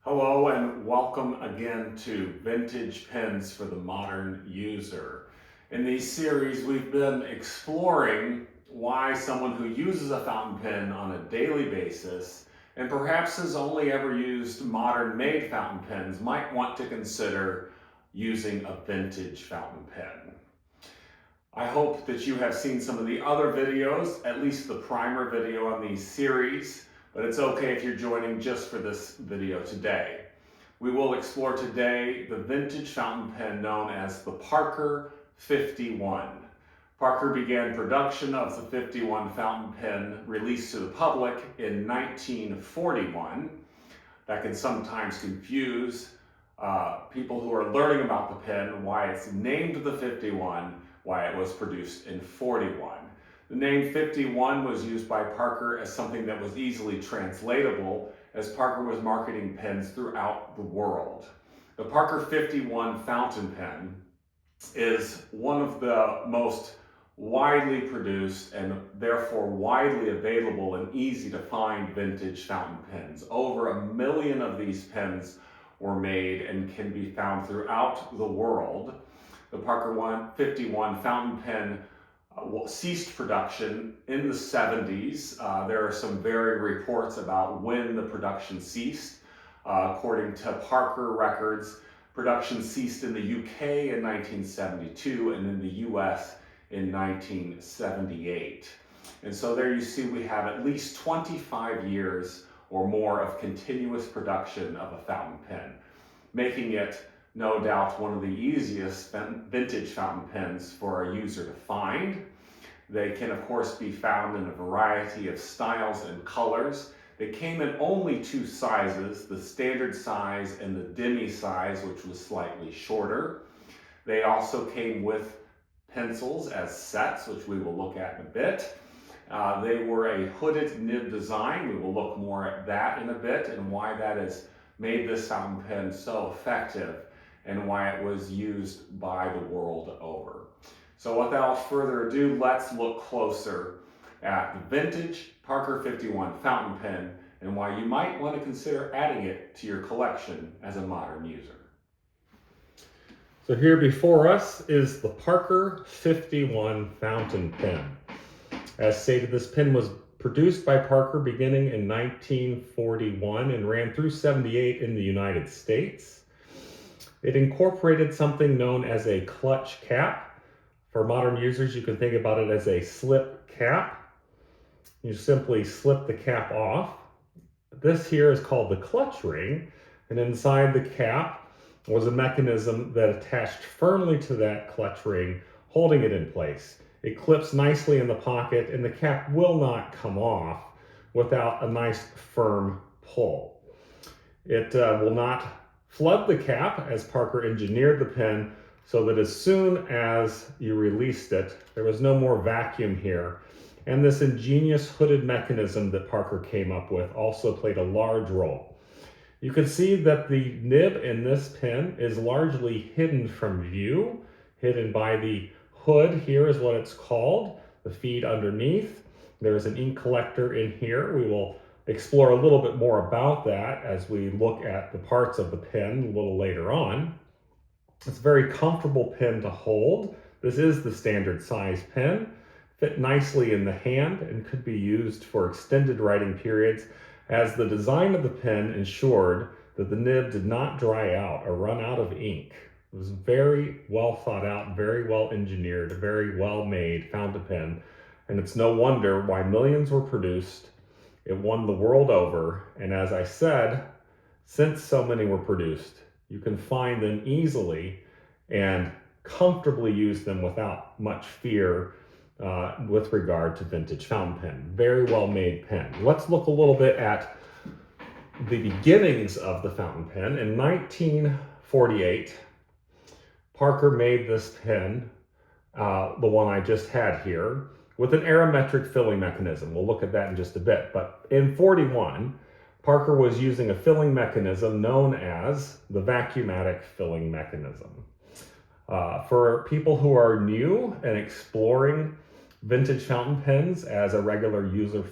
Hello and welcome again to Vintage Pens for the Modern User. In these series, we've been exploring why someone who uses a fountain pen on a daily basis and perhaps has only ever used modern-made fountain pens might want to consider using a vintage fountain pen. I hope that you have seen some of the other videos, at least the primer video on these series, but it's okay if you're joining just for this video today. We will explore today the vintage fountain pen known as the Parker 51. Parker began production of the 51 fountain pen released to the public in 1941. That can sometimes confuse people who are learning about the pen, why it's named the 51, why it was produced in 41. The name 51 was used by Parker as something that was easily translatable, as Parker was marketing pens throughout the world. The Parker 51 fountain pen is one of the most widely produced and therefore widely available and easy to find vintage fountain pens. Over 1 million of these pens were made and can be found throughout the world. The Parker 51 fountain pen ceased production in the 70s. There are some varying reports about when the production ceased. According to Parker records, production ceased in the UK in 1972 and in the US in 1978. And so there you see we have at least 25 years or more of continuous production of a fountain pen, making it no doubt one of the easiest vintage fountain pens for a user to find. They can of course be found in a variety of styles and colors. They came in only two sizes, the standard size and the demi size, which was slightly shorter. They also came with pencils as sets, which we will look at in a bit. They were a hooded nib design. We will look more at that in a bit and why that has made this fountain pen so effective and why it was used by the world over. So without further ado, let's look closer at the vintage Parker 51 fountain pen and why you might want to consider adding it to your collection as a modern user. So here before us is the Parker 51 fountain pen. As stated, this pen was produced by Parker beginning in 1941 and ran through 78 in the United States. It incorporated something known as a clutch cap. For modern users, you can think about it as a slip cap. You simply slip the cap off. This here is called the clutch ring, and inside the cap was a mechanism that attached firmly to that clutch ring, holding it in place. It clips nicely in the pocket, and the cap will not come off without a nice firm pull. It will not flood the cap, as Parker engineered the pen so that as soon as you released it, there was no more vacuum here. And this ingenious hooded mechanism that Parker came up with also played a large role. You can see that the nib in this pen is largely hidden from view, hidden by the hood. Here is what it's called, the feed underneath. There's an ink collector in here. We will explore a little bit more about that as we look at the parts of the pen a little later on. It's a very comfortable pen to hold. This is the standard size pen, fit nicely in the hand and could be used for extended writing periods, as the design of the pen ensured that the nib did not dry out or run out of ink. It was very well thought out, very well engineered, very well made fountain pen, and it's no wonder why millions were produced. It won the world over, and as I said, since so many were produced, you can find them easily and comfortably use them without much fear with regard to vintage fountain pen. Very well made pen. Let's look a little bit at the beginnings of the fountain pen. In 1948, Parker made this pen, the one I just had here, with an aerometric filling mechanism. We'll look at that in just a bit. But in 41, Parker was using a filling mechanism known as the vacuumatic filling mechanism. For people who are new and exploring vintage fountain pens as a regular user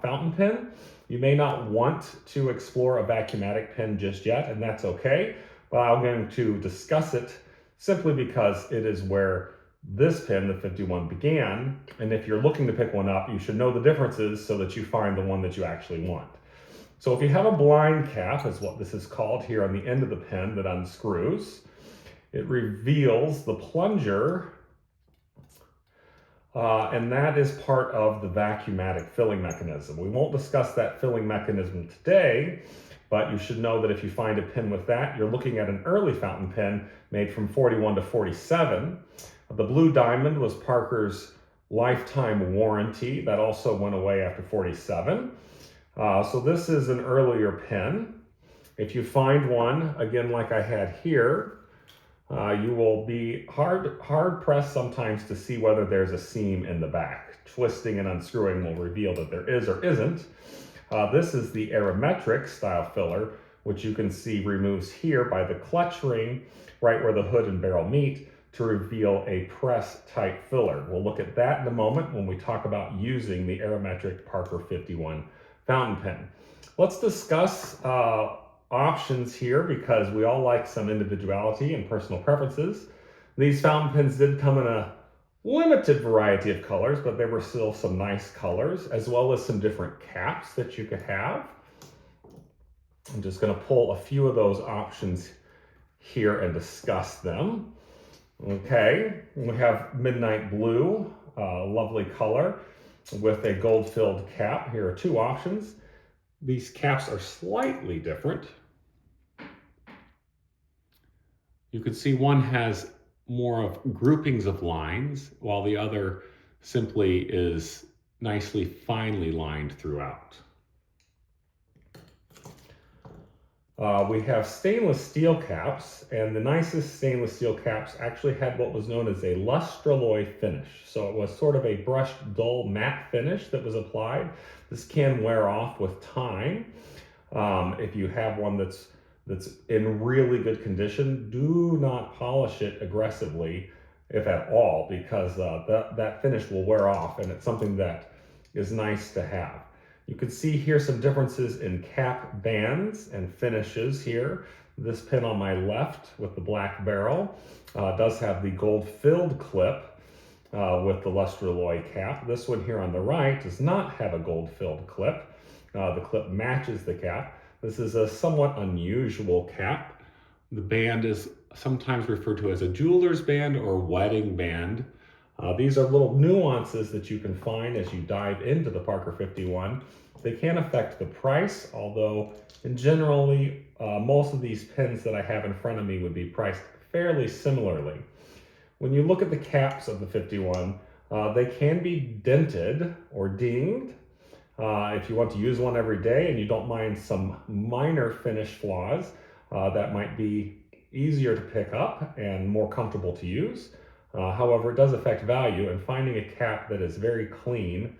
fountain pen. You may not want to explore a vacuumatic pen just yet, and that's okay, but I'm going to discuss it simply because it is where this pen, the 51, began, and if you're looking to pick one up, you should know the differences so that you find the one that you actually want. So if you have a blind cap, is what this is called here on the end of the pen that unscrews, it reveals the plunger, and that is part of the vacuumatic filling mechanism. We won't discuss that filling mechanism today, but you should know that if you find a pen with that, you're looking at an early fountain pen made from 41 to 47. The blue diamond was Parker's lifetime warranty. That also went away after 47. So this is an earlier pen. If you find one, again, like I had here, you will be hard pressed sometimes to see whether there's a seam in the back. Twisting and unscrewing will reveal that there is or isn't. This is the aerometric style filler, which you can see removes here by the clutch ring, right where the hood and barrel meet, to reveal a press type filler. We'll look at that in a moment when we talk about using the aerometric Parker 51 fountain pen. Let's discuss options here because we all like some individuality and personal preferences. These fountain pens did come in a limited variety of colors, but there were still some nice colors, as well as some different caps that you could have. I'm just going to pull a few of those options here and discuss them. Okay, we have midnight blue, lovely color with a gold-filled cap. Here are two options. These caps are slightly different. You can see one has more of groupings of lines, while the other simply is nicely finely lined throughout. We have stainless steel caps, and the nicest stainless steel caps actually had what was known as a lustraloy finish. So it was sort of a brushed, dull, matte finish that was applied. This can wear off with time. If you have one that's in really good condition, do not polish it aggressively, if at all, because that finish will wear off, and it's something that is nice to have. You can see here some differences in cap bands and finishes here. This pen on my left with the black barrel does have the gold-filled clip with the lustraloy cap. This one here on the right does not have a gold-filled clip. The clip matches the cap. This is a somewhat unusual cap. The band is sometimes referred to as a jeweler's band or wedding band. These are little nuances that you can find as you dive into the Parker 51. They can affect the price, although generally most of these pens that I have in front of me would be priced fairly similarly. When you look at the caps of the 51, they can be dented or dinged. If you want to use one every day and you don't mind some minor finish flaws, that might be easier to pick up and more comfortable to use. However, it does affect value, and finding a cap that is very clean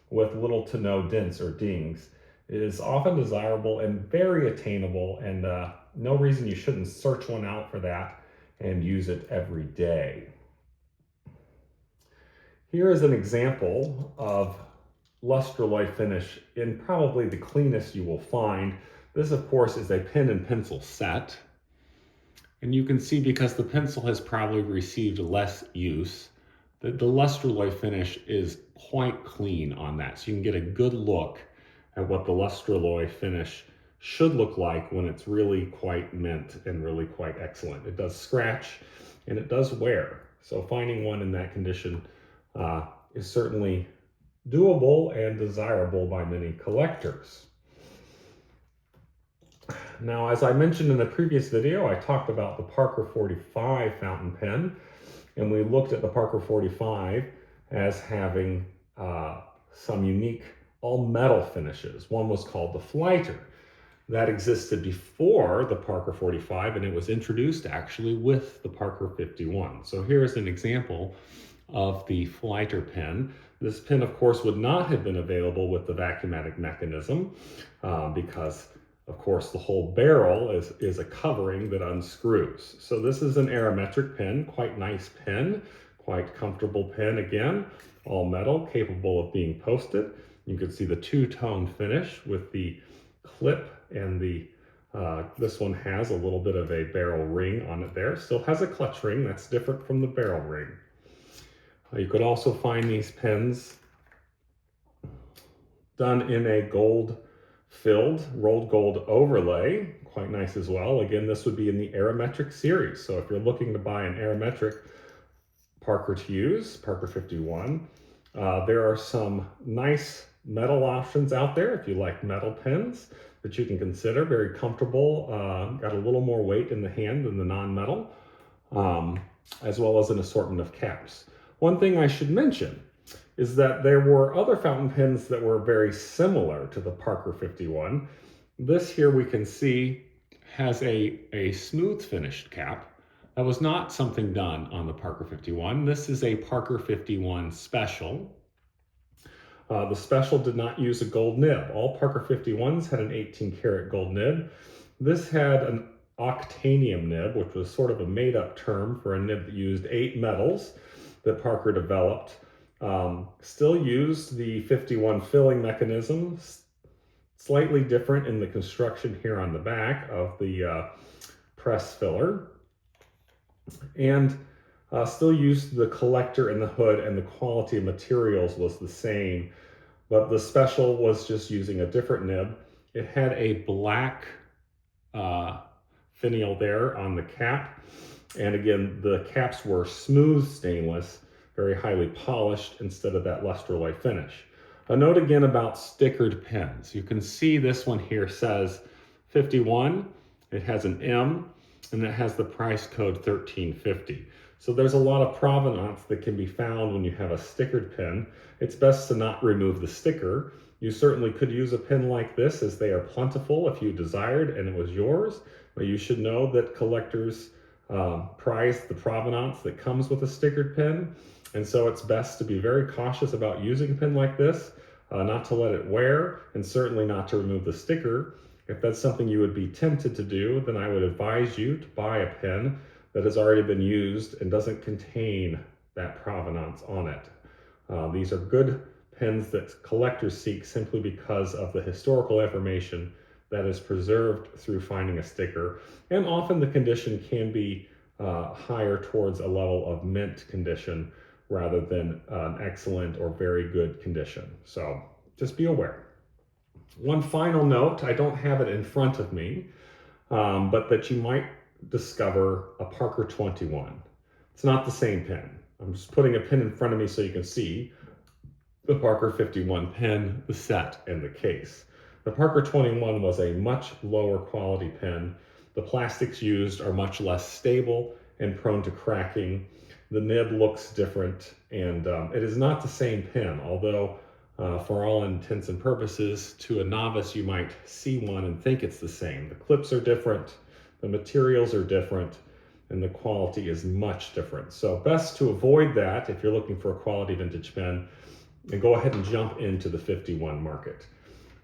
with little to no dents or dings is often desirable and very attainable, and no reason you shouldn't search one out for that and use it every day. Here is an example of lustraloy finish in probably the cleanest you will find. This, of course, is a pen and pencil set. And you can see, because the pencil has probably received less use, that the lustraloy finish is quite clean on that. So you can get a good look at what the lustraloy finish should look like when it's really quite mint and really quite excellent. It does scratch and it does wear. So finding one in that condition is certainly doable and desirable by many collectors. Now, as I mentioned in a previous video, I talked about the Parker 45 fountain pen, and we looked at the Parker 45 as having some unique all-metal finishes. One was called the Flighter. That existed before the Parker 45, and it was introduced actually with the Parker 51. So here's an example of the Flighter pen. This pen, of course, would not have been available with the vacuumatic mechanism because, of course, the whole barrel is a covering that unscrews. So this is an aerometric pen, quite nice pen, Quite comfortable pen again, all metal, capable of being posted. You can see the two-tone finish with the clip and this one has a little bit of a barrel ring on it there. Still has a clutch ring, that's different from the barrel ring. You could also find these pens done in a gold-filled, rolled gold overlay, quite nice as well. Again, this would be in the Aerometric series. So if you're looking to buy an Aerometric Parker to use, Parker 51, there are some nice metal options out there if you like metal pens that you can consider. Very comfortable, got a little more weight in the hand than the non-metal, as well as an assortment of caps. One thing I should mention is that there were other fountain pens that were very similar to the Parker 51. This here we can see has a smooth finished cap. That was not something done on the Parker 51. This is a Parker 51 Special. The Special did not use a gold nib. All Parker 51s had an 18-karat gold nib. This had an octanium nib, which was sort of a made-up term for a nib that used 8 metals that Parker developed. Still used the 51 filling mechanism, slightly different in the construction here on the back of the press filler, and still used the collector in the hood, and the quality of materials was the same, but the Special was just using a different nib. It had a black finial there on the cap, and again, the caps were smooth stainless, very highly polished instead of that luster white finish. A note again about stickered pens. You can see this one here says 51, it has an M, and it has the price code 1350. So there's a lot of provenance that can be found when you have a stickered pen. It's best to not remove the sticker. You certainly could use a pen like this, as they are plentiful if you desired and it was yours, but you should know that collectors prize the provenance that comes with a stickered pen. And so it's best to be very cautious about using a pen like this, not to let it wear, and certainly not to remove the sticker. If that's something you would be tempted to do, then I would advise you to buy a pen that has already been used and doesn't contain that provenance on it. These are good pens that collectors seek simply because of the historical information that is preserved through finding a sticker, and often the condition can be higher towards a level of mint condition rather than an excellent or very good condition. So just be aware. One final note, I don't have it in front of me, but that you might discover a Parker 21. It's not the same pen. I'm just putting a pen in front of me so you can see the Parker 51 pen, the set, and the case. The Parker 21 was a much lower quality pen. The plastics used are much less stable and prone to cracking. The nib looks different, and it is not the same pen, although for all intents and purposes, to a novice, you might see one and think it's the same. The clips are different, the materials are different, and the quality is much different. So best to avoid that if you're looking for a quality vintage pen, and go ahead and jump into the 51 market.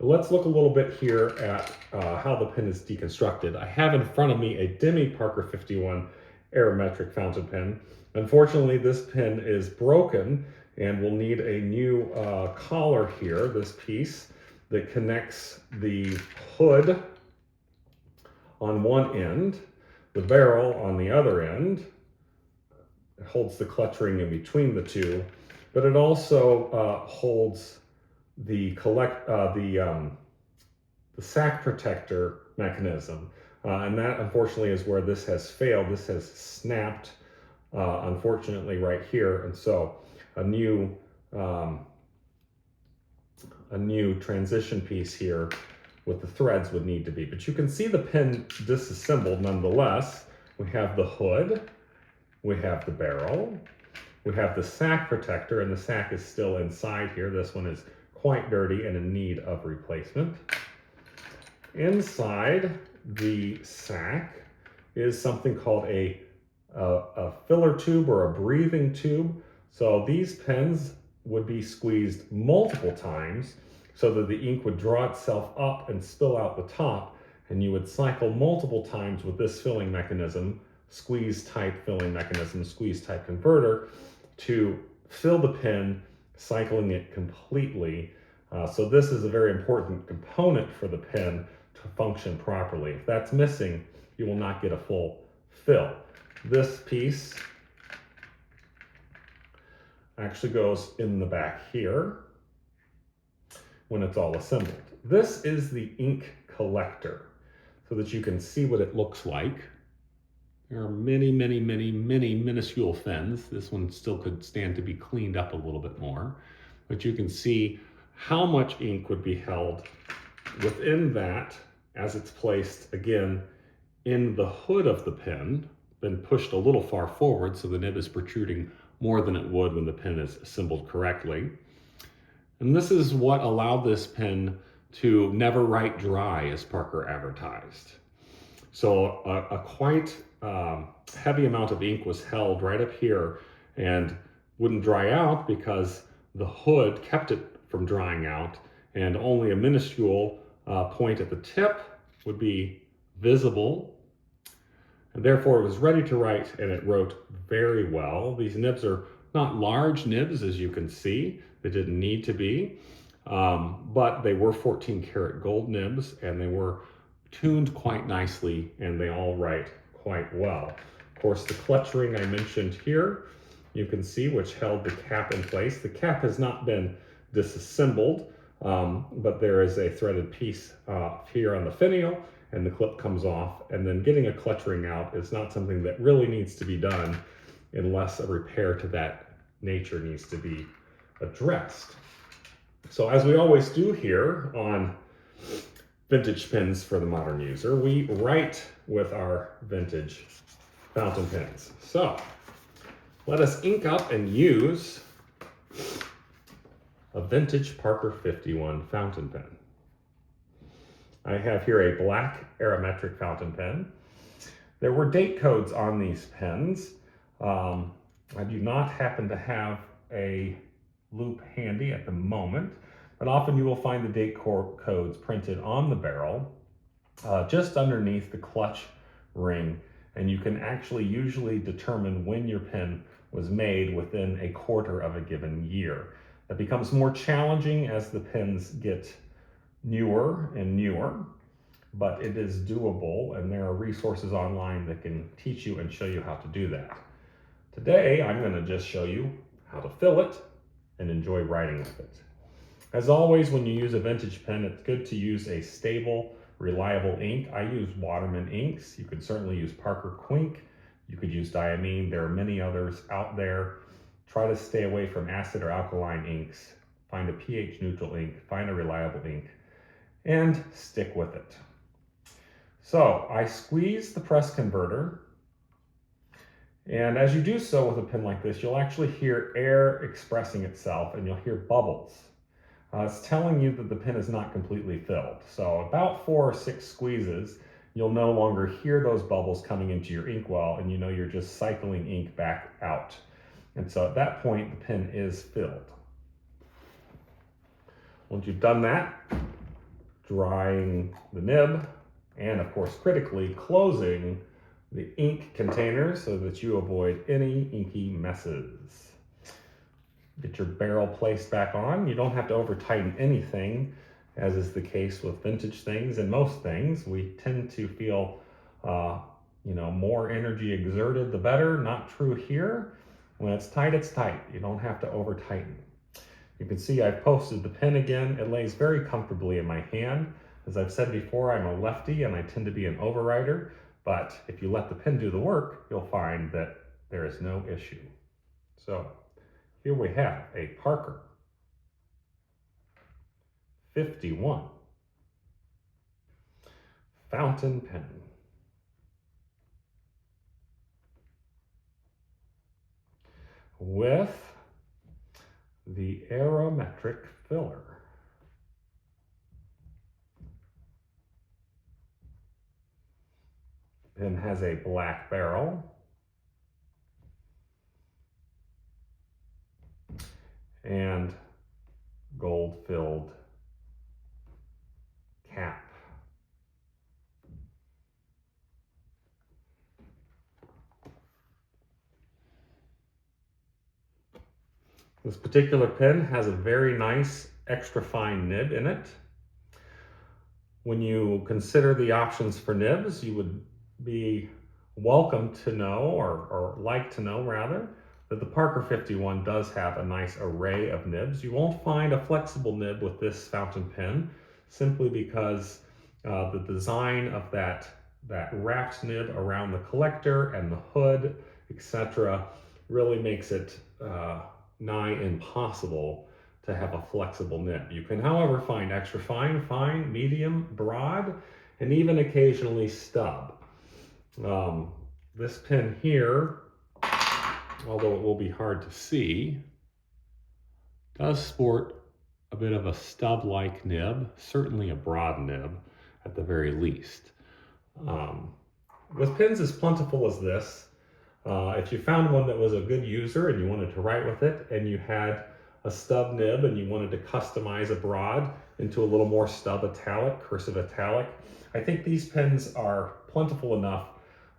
Let's look a little bit here at how the pen is deconstructed. I have in front of me a Demi Parker 51 Aerometric fountain pen. Unfortunately, this pen is broken and will need a new collar here, this piece that connects the hood on one end, the barrel on the other end. It holds the clutch ring in between the two, but it also holds the sack protector mechanism. And that, unfortunately, is where this has failed. This has snapped, unfortunately, right here. And so a new transition piece here with the threads would need to be. But you can see the pen disassembled nonetheless. We have the hood, we have the barrel, we have the sack protector, and the sack is still inside here. This one is quite dirty and in need of replacement. Inside the sack is something called a filler tube or a breathing tube. So these pens would be squeezed multiple times so that the ink would draw itself up and spill out the top, and you would cycle multiple times with this filling mechanism, squeeze type filling mechanism, squeeze type converter, to fill the pin, cycling it completely. So this is a very important component for the pin to function properly. If that's missing, you will not get a full fill. This piece actually goes in the back here when it's all assembled. This is the ink collector, so that you can see what it looks like. There are many minuscule fins. This one still could stand to be cleaned up a little bit more, but you can see how much ink would be held within that as it's placed, again, in the hood of the pen, been pushed a little far forward so the nib is protruding more than it would when the pen is assembled correctly. And this is what allowed this pen to never write dry, as Parker advertised. So a quite heavy amount of ink was held right up here and wouldn't dry out because the hood kept it from drying out, and only a minuscule point at the tip would be visible. And therefore it was ready to write, and it wrote very well. These nibs are not large nibs, as you can see. They didn't need to be, but they were 14 karat gold nibs, and they were tuned quite nicely, and they all write quite well. Of course, the clutch ring I mentioned here, you can see, which held the cap in place. The cap has not been disassembled, but there is a threaded piece here on the finial, and the clip comes off. And then getting a clutch ring out is not something that really needs to be done unless a repair to that nature needs to be addressed. So as we always do here on Vintage Pens for the Modern User, we write with our vintage fountain pens. So let us ink up and use a vintage Parker 51 fountain pen. I have here a black aerometric fountain pen. There were date codes on these pens. I do not happen to have a loop handy at the moment, but often you will find the date codes printed on the barrel just underneath the clutch ring, and you can actually usually determine when your pen was made within a quarter of a given year. That becomes more challenging as the pens get newer and newer, but it is doable, and there are resources online that can teach you and show you how to do that. Today, I'm going to just show you how to fill it and enjoy writing with it. As always, when you use a vintage pen, it's good to use a stable, reliable ink. I use Waterman inks. You could certainly use Parker Quink. You could use Diamine. There are many others out there. Try to stay away from acid or alkaline inks. Find a pH neutral ink, find a reliable ink, and stick with it. So I squeeze the press converter, and as you do so with a pen like this, you'll actually hear air expressing itself, and you'll hear bubbles. It's telling you that the pen is not completely filled. So about 4 or 6 squeezes, you'll no longer hear those bubbles coming into your inkwell, and you know you're just cycling ink back out. And so at that point, the pen is filled. Once you've done that, drying the nib, and of course critically closing the ink container so that you avoid any inky messes. Get your barrel placed back on. You don't have to over tighten anything, as is the case with vintage things and most things. We tend to feel more energy exerted the better. Not true here. When it's tight, it's tight. You don't have to over tighten. You can see I've posted the pen again. It lays very comfortably in my hand. As I've said before, I'm a lefty and I tend to be an overwriter, but if you let the pen do the work, you'll find that there is no issue. So here we have a Parker 51 fountain pen. With the aerometric filler. Pen has a black barrel and gold-filled cap. This particular pen has a very nice extra fine nib in it. When you consider the options for nibs, you would be welcome to know, or like to know rather, that the Parker 51 does have a nice array of nibs. You won't find a flexible nib with this fountain pen simply because the design of that wrapped nib around the collector and the hood, etc., really makes it nigh impossible to have a flexible nib. You can, however, find extra fine, fine, medium, broad, and even occasionally stub. This pen here, although it will be hard to see, does sport a bit of a stub-like nib, certainly a broad nib at the very least. With pens as plentiful as this, if you found one that was a good user and you wanted to write with it, and you had a stub nib and you wanted to customize a broad into a little more stub italic, cursive italic, I think these pens are plentiful enough.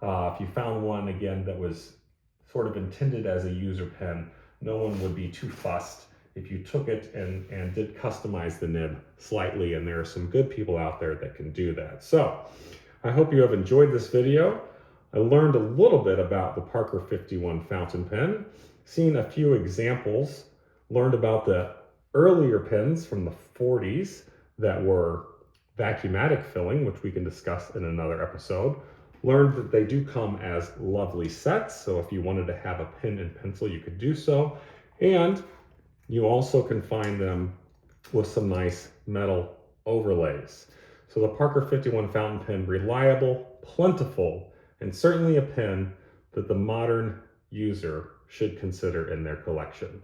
If you found one, again, that was sort of intended as a user pen, no one would be too fussed if you took it and did customize the nib slightly, and there are some good people out there that can do that. So I hope you have enjoyed this video. I learned a little bit about the Parker 51 fountain pen, seen a few examples, learned about the earlier pens from the 40s that were vacuumatic filling, which we can discuss in another episode. Learned that they do come as lovely sets, so if you wanted to have a pen and pencil, you could do so. And you also can find them with some nice metal overlays. So the Parker 51 fountain pen, reliable, plentiful, and certainly a pen that the modern user should consider in their collection.